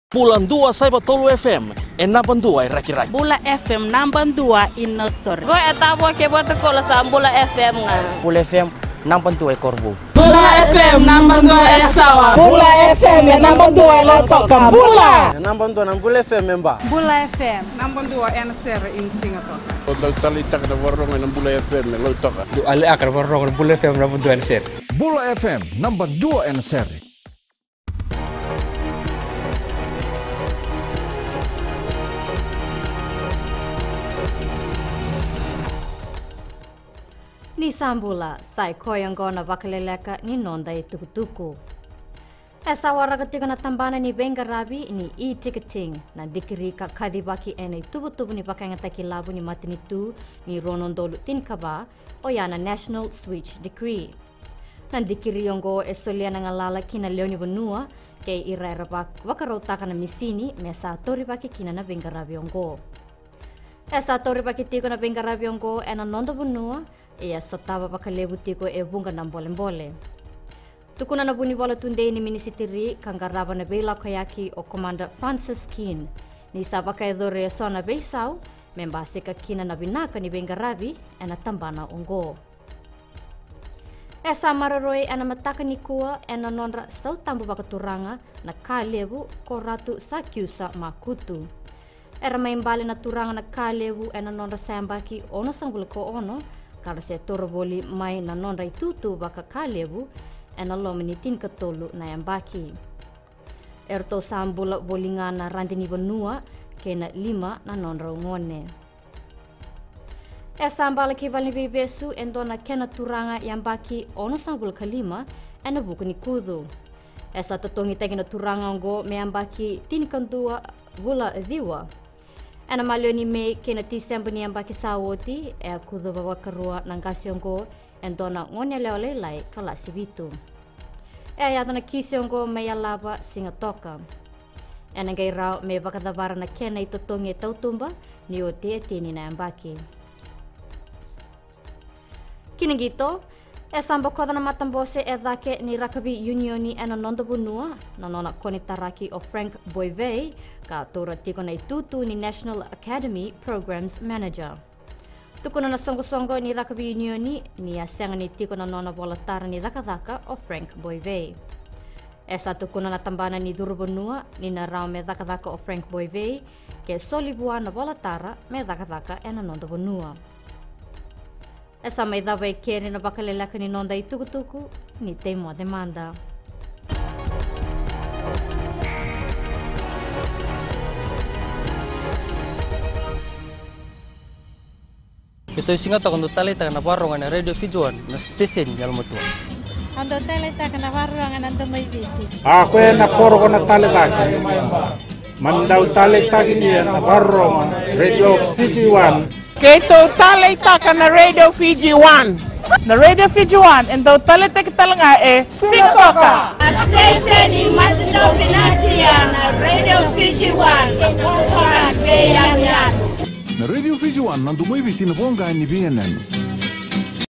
Bulan 2 Saiba Tolu FM, enapan 2 raki-raki. Bula FM namban 2 inosor. Go etabo ke bota kola sa Bula FM nga. Bula FM namban 2 Korbu. Bula FM namban 2 Esawa. Bula FM namban 2 Lotoka. Bula. Namban 2 Bula FM memba. Bula FM namban 2 NSR in Singapore. Kalau tali tak ada warung yang Bula FM Lotoka. Du ale akar warung Bula FM namban 2 NSR. Bula FM namban 2 NSR. Ni sambula sai koyangona bakaleleka ni nonda tukutuku. Esa waraga tigana tambana ni bengarabi ni e-ticketing na dikiri ka kadibaki ene tubutubu ni bakanga takilabu ni matini tu ni ronondolu tinkaba o yana National Switch Decree. Na dikiri yongo esolia na ngalala kina leoni benua ke iraira wakarotaka na misini mesa tori baki kina na bengarabi yongo. Esa tori baki tigo na bengarabi yongo ena nondo benua ia sotava bakalebu tiko e bunga na mbole-mbole. Tukuna na buni wala tunde ni minisitiri kangaraba na bela kayaki o Commander Francis Keane. Ni sabaka e dore e sona beisau, memba seka kina na binaka ni bengarabi e na tambana ongo. E sa mararoi e na mataka ni kua e na nonra sau tambu bakaturanga na kalebu ko ratu sa kiusa makutu. E ramaimbale na turanga na kalebu e na nonra sambaki ono sanggula ko ono, kada se toroboli mai na nonra itutu baka kalebu ena lomini tin katolu na yambaki. Erto sambula bolinga na randini benua kena 5 na nonra ngone. E sambala kibali bebesu endona kena turanga yambaki ono sambula kalima ena buku ni kudu. E sa totongi tegina turanga ngo meambaki tin kandua gula ziwa. Ana malioni me kena tisemba ni ambaki sawoti e kudo bawa karua nangasiongo endona ngonya leole lai kala sibitu. E ayatana kisiongo me yalaba singa toka. Ena ngai rao me bakadabara na kena itotongi tautumba ni o te tini na ambaki. Kinigito, e samba kodana matambose e dhake ni rakabi unioni ena nondo bunua na nona konitaraki o Frank Boivei ka tora tiko na itutu ni National Academy Programs Manager. Tukuna na songo-songo ni rakabi unioni ni asenga ni tiko na nona volatara ni dhaka-dhaka o Frank Boivei. Esa tukuna na tambana ni duru bunua ni na rao me dhaka-dhaka o Frank Boivei ke solibua na volatara me dhaka-dhaka ena nondo bunua. Esa mai dava e kere na bakalelaka ni nonda i tukutuku ni teimo demanda. Ito singata kundo talita na warungan na Radio Fijuan na station yalmutua. Ando talita kana waruanga nando mai viti. Ako na koro na talita. Mandau talita gini na warungan Radio Fijuan. Keto talita kana Radio Fiji 1. Na Radio Fiji 1 endo talita kitalanga e Singapore. Station ni Matino Pinatia na Radio Fiji 1 kwa beyan. Na Radio Fijuan nandu mai viti na bonga ni BNN.